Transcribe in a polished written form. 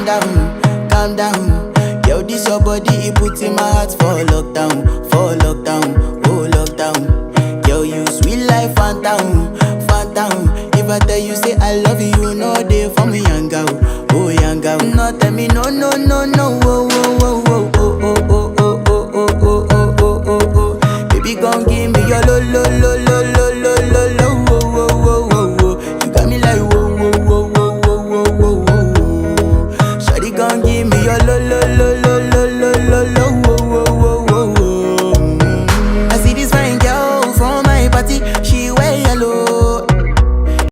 calm down. Yo, this your body, it put in my heart for lockdown, oh lockdown. Yo, you sweet life, phantom, phantom. If I tell you say I love you, you know they for me yanga, oh yanga. No tell me no, no, no, no, oh, oh, oh, oh, oh, oh, oh, oh, oh, oh, oh, oh, oh, oh. Baby, gon' give me your lo, lo, lo, lo.